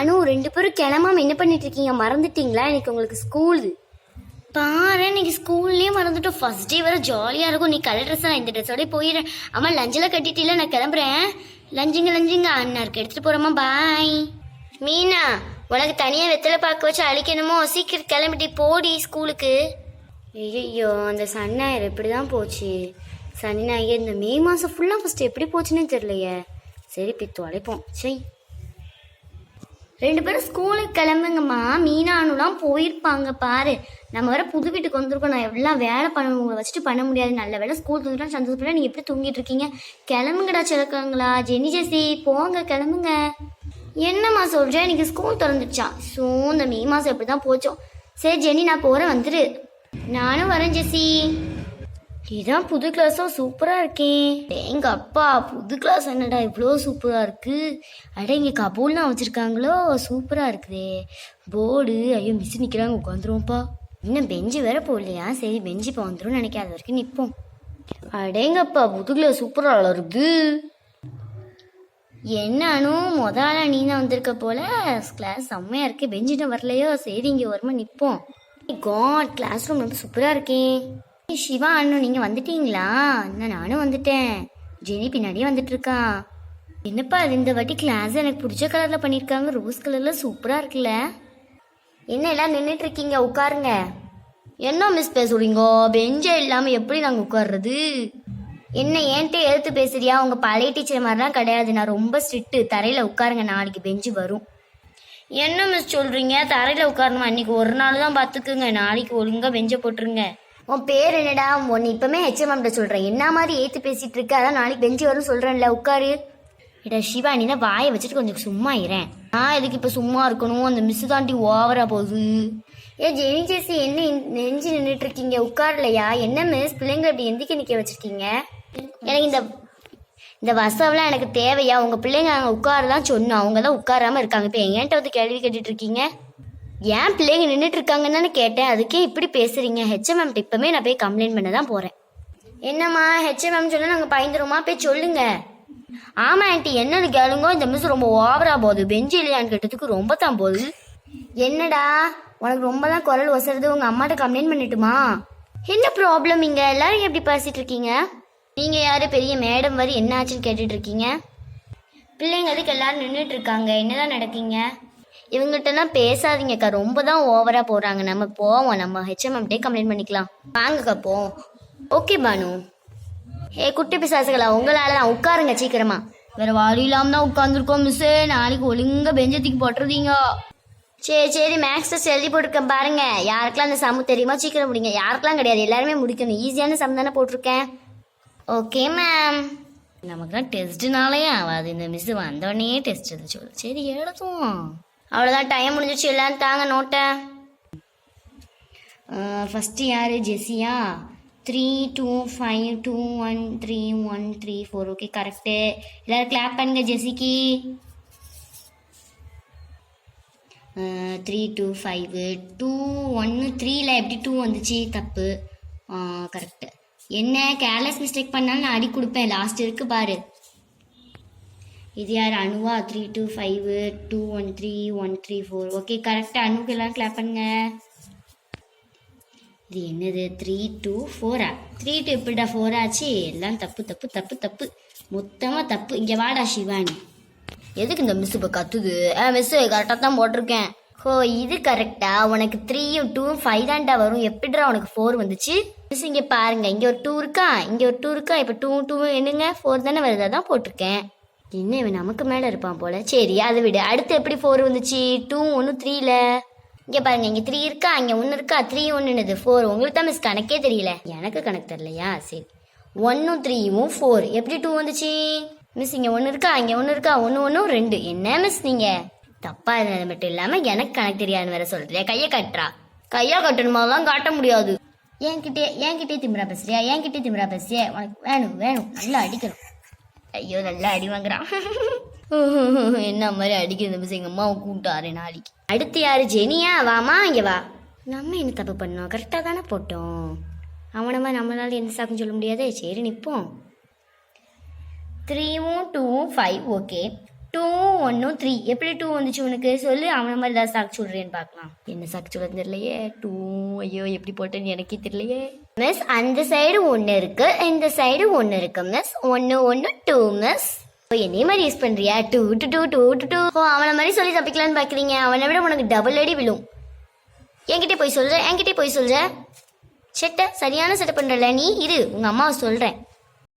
அனு 2 பேரும் கிளம்பாம என்ன பண்ணிட்டு இருக்கீங்க? மறந்துட்டீங்களா? இன்னைக்கு உங்களுக்கு ஸ்கூல். பாரு, இன்னைக்கு ஸ்கூல்லேயே மறந்துட்டோம். ஃபர்ஸ்ட் டே வர ஜாலியாக இருக்கும். நீ கலர் ட்ரெஸ் நான் இந்த ட்ரெஸ்ஸோடய போயிடுறேன். அம்மா லஞ்செல்லாம் கட்டிட்டில, நான் கிளம்புறேன். லஞ்சுங்க அண்ணாருக்கு எடுத்துகிட்டு போகிறோமா? பாய். மீனா, உனக்கு தனியாக வெத்தலை பார்க்க வச்சு அழிக்கணுமோ? சீக்கிரம் கிளம்பிட்டு போடி ஸ்கூலுக்கு. ஐயோ, அந்த சனி ஞாயிறு எப்படி தான் போச்சு? சனி ஞாயிறு இந்த மே மாதம் ஃபுல்லாக ஃபஸ்ட்டு எப்படி போச்சுன்னு தெரியலையே. சரி போய் தொலைப்போம். சரி, 2 பேரும் ஸ்கூலுக்கு கிளம்புங்கம்மா. மீனானுலாம் போயிருப்பாங்க பாரு. நம்ம வர புது வீட்டுக்கு வந்திருக்கோம். நான் எல்லாம் வேலை பண்ணணும், உங்களை வச்சுட்டு பண்ண முடியாது. நல்ல வேலை ஸ்கூல் தூங்கிட்டா சந்தோஷப்பட. நீங்கள் எப்படி தூங்கிட்டு இருக்கீங்க? கிளம்புங்கடா சிலக்காங்களா. ஜெனி ஜெசி போங்க, கிளம்புங்க. என்னம்மா சொல்கிறேன்? இன்னைக்கு ஸ்கூல் திறந்துச்சான். ஸோ இந்த மே மாதம் எப்படி தான் போச்சோம். சரி ஜெனி, நான் போகிறேன், வந்துரு. நானும் வரேன் ஜெசி. இதான் புது கிளாஸும் சூப்பராக இருக்கேன். எங்க அப்பா, புது கிளாஸ் என்னடா இவ்வளோ சூப்பராக இருக்கு. அட, இங்கே கபோல்லாம் வச்சுருக்காங்களோ, சூப்பராக இருக்குதே. போர்டு, ஐயோ மிஸ் நிற்கிறாங்க, உட்காந்துருவோம்ப்பா. இன்னும் பெஞ்சு வேற போடலையா? சரி பெஞ்சு இப்போ வந்துடும் நினைக்காத வரைக்கும் நிற்போம். அடேங்கப்பா, புது கிளாஸ் சூப்பராக இருக்கு. என்னானும் முதல்ல நீ தான் வந்திருக்க போல. கிளாஸ் செம்மையாக இருக்கு. பெஞ்சிட்ட வரலையோ? சரி இங்கே வருமா நிற்போம். காட், கிளாஸ் ரூம் ரொம்ப சூப்பராக இருக்கேன். சிவா அண்ணு, நீங்கள் வந்துட்டீங்களா? நானும் வந்துட்டேன். ஜெனி பின்னாடியே வந்துட்டு இருக்கா. என்னப்பா அது, இந்த வாட்டி கிளாஸ் எனக்கு பிடிச்ச கலரில் பண்ணியிருக்காங்க. ரோஸ் கலரில் சூப்பராக இருக்குல்ல. என்ன எல்லாம் நின்றுட்டு இருக்கீங்க? உட்காருங்க. என்ன மிஸ் பேசுறீங்க? பெஞ்சே இல்லாமல் எப்படி நாங்கள் உட்கார்றது? என்ன ஏன்ட்டு எழுத்து பேசுறியா? உங்கள் பழைய டீச்சர் மாதிரிலாம் கிடையாது. நான் ரொம்ப ஸ்ட்ரிக்ட்டு. தரையில் உட்காருங்க, நாளைக்கு பெஞ்சு வரும். என்ன மிஸ் சொல்கிறீங்க? தரையில் உட்காரணுமா? இன்னைக்கு ஒரு நாள் தான் பார்த்துக்குங்க, நாளைக்கு ஒழுங்காக பெஞ்சை போட்டுருங்க. உன் பேர் என்னடா? ஒன்று இப்போமே ஹெச்எம்கிட்ட சொல்கிறேன். என்ன மாதிரி ஏற்று பேசிகிட்டு இருக்க? அதான் நாளைக்கு பெஞ்சு வரும் சொல்கிறேன்ல, உட்காரு. இடா சிவா, நீ தான் வாயை வச்சுட்டு கொஞ்சம் சும்மா இரேன். எதுக்கு இப்போ சும்மா இருக்கணும்? அந்த மிஸ் தாண்டி ஓவரா போகுது. ஜெனி ஜெசி, என்ன நெஞ்சு நின்றுட்டு இருக்கீங்க? உட்காரலையா? என்ன மிஸ், பிள்ளைங்களை அப்படி எந்திக்க நிற்க வச்சுருக்கீங்க? எனக்கு இந்த வசவெல்லாம் எனக்கு தேவையா? உங்கள் பிள்ளைங்க அங்கே உட்காரதான் சொன்னோம், அவங்க தான் உட்காராமல் இருக்காங்க. இப்போ என்கிட்ட வந்து கேள்வி கேட்டுட்டு இருக்கீங்க. ஏன் பிள்ளைங்க நின்றுட்டு இருக்காங்கன்னு கேட்டேன், அதுக்கே இப்படி பேசுறீங்க? ஹெச்எம் இப்பவுமே நான் போய் கம்ப்ளைண்ட் பண்ண தான் போகிறேன். என்னம்மா, ஹெச்எம் சொன்னா நாங்கள் பயந்துருமா? போய் சொல்லுங்க. ஆமாம் ஆண்டி, என்னன்னு கேளுங்க. இந்த மிஸ் ரொம்ப ஓவரா போகுது. பெஞ்சு இல்லையான்னு கேட்டதுக்கு ரொம்ப தான் போகுது. என்னடா உனக்கு ரொம்ப தான் குரல் ஒசருது? உங்கள் அம்மாட்ட கம்ப்ளைண்ட் பண்ணிட்டுமா? என்ன ப்ராப்ளம்? இங்கே எல்லாரும் எப்படி பேசிட்டு இருக்கீங்க? நீங்கள் யார் பெரிய மேடம் வரி என்ன ஆச்சுன்னு கேட்டுட்டு இருக்கீங்க? பிள்ளைங்க அதுக்கு எல்லாரும் நின்றுட்டு இருக்காங்க, என்னதான் நடக்கீங்க? இவங்ககிட்டலாம் பேசாதீங்கக்கா, ரொம்ப தான் ஓவரா போகிறாங்க. நம்ம போவோம், நம்ம ஹெச்எம்டே கம்ப்ளைண்ட் பண்ணிக்கலாம். வாங்கக்கா போ. ஓகே பானு. குட்டி பிசாசுகளா, உங்களால தான். உட்காருங்க சீக்கிரமா. வேற வழி இல்லாமல் தான் உட்காந்துருக்கோம் மிஸ்ஸு. நாளைக்கு ஒழுங்கா பெஞ்சத்துக்கு போட்டுருதீங்க. சரி மேக்ஸ் டெஸ்ட் எழுதி போட்டிருக்கேன் பாருங்க. யாருக்கெல்லாம் அந்த சமு தெரியுமா? சீக்கிரம் முடிங்க. யாருக்கெல்லாம் கிடையாது, எல்லாருமே முடிக்கணும். ஈஸியான சம் தானே போட்டிருக்கேன். Okay ma'am. நமக்குலாம் டெஸ்ட்டுனாலே ஆகாது. இந்த மிஸ் வந்தோடனே டெஸ்ட் எழுத சொல்லு. சரி எழுதுவோம். அவ்வளோதான், டைம் முடிஞ்சிச்சு. எல்லாம் தாங்க நோட்டை. ஃபஸ்ட்டு யார்? ஜெஸியா? 3 2 5 2 1 3 1 3 4. Okay correct. எல்லோரும் கிளாப் பண்ணுங்க ஜெஸிக்கு. 3 2 5 2 1 3ல எப்படி 2 வந்துச்சு? தப்பு. கரெக்டு. என்ன கேர்லெஸ் மிஸ்டேக் பண்ணாலும் நான் அடி கொடுப்பேன். லாஸ்ட் இருக்கு பாரு. இது யார்? அனுவா? 3 2 5 2 1 3 1 3 4. Okay correct. அனுக்கு எல்லாம் கிளாப் பண்ணுங்க. இது என்னது? 3 2 4. 3 2 எப்படிடா 4 ஆச்சு? எல்லாம் தப்பு தப்பு தப்பு தப்பு, மொத்தமாக தப்பு. இங்கே வாடா சிவானி. எதுக்கு இந்த மிஸ் இப்போ கத்துது? மிஸ் கரெக்டாக தான் போட்டிருக்கேன். ஓ இது கரெக்டா? உனக்கு 3யும் 2ம் 5 தான்டா வரும். எப்படிடா உனக்கு 4 வந்துச்சு? மிஸ் இங்கே பாருங்க, இங்கே ஒரு 2 இருக்கா, இங்கே ஒரு 2 இருக்கா. இப்போ 2 2 என்னங்க 4 தானே வருது, அதான் போட்டிருக்கேன். என்ன இவன் நமக்கு மேலே இருப்பான் போல. சரி அதை விடு. அடுத்து எப்படி 4 வந்துச்சு? 2 1 3ல. இங்கே பாருங்க, இங்கே 3 இருக்கா, இங்கே 1 இருக்கா. 3 1 4. உங்களுக்கு தான் மிஸ் கணக்கே தெரியல. எனக்கு கணக்கு தெரியலையா? சரி 1ம் 3யும் 4. எப்படி 2 வந்துச்சு? மிஸ் இங்கே 1 இருக்கா, இங்கே 1 இருக்கா. 1 1 2. என்ன மிஸ் நீங்கள் தப்பா இருந்தது மட்டும் இல்லாமல் எனக்கு கணக்கு தெரியாதுன்னு வேற சொல்றியா? கையை கட்டுறா. கையா கட்டணுமாதான் காட்ட முடியாது. என்கிட்டே திமிரா பேசுறியா? என்கிட்டே திமிரா பேசிய? உனக்கு வேணும் நல்லா அடிக்கணும். ஐயோ நல்லா அடி வாங்குறான். என்ன மாதிரி அடிக்கிறது மிஸ்? எங்கள் அம்மாவை கூப்பிட்டாரு நாளைக்கு. அடுத்து யாரு? ஜெனியா? வாமா இங்கே வா. நம்ம என்ன தப்பு பண்ணோம்? கரெக்டாக தானே போட்டோம். அவனமா நம்மளால எந்த சாக்குன்னு சொல்ல முடியாது. சரி நிற்போம். 3ம் 2ம் 5. ஓகே 2 1 3 எப்படி 2 வந்துச்சு உனக்கு சொல்லு. அவன மாதிரி ஏதாவது சாக்கு சொல்றேன்னு பார்க்கலாம். என்ன சாக்கு சொல்றது தெரியலையே. 2 ஐயோ எப்படி போட்டேன்னு எனக்கே தெரியலையே. மிஸ் அந்த சைடு 1 இருக்கு, இந்த சைடு 1 இருக்கு மிஸ். 1 1 2 மிஸ். என்னைய மாதிரி யூஸ் பண்றியா? 2 2 2 2 2. ஓ அவனை மாதிரி சொல்லி தப்பிக்கலான்னு பாக்குறீங்க. அவனை விட உனக்கு டபுள் அடி விழும். என்கிட்ட போய் சொல்ற, என்கிட்ட போய் சொல்ற. செட்டை சரியான செட்டை பண்றல நீ. இரு உங்க அம்மாவை சொல்றேன்.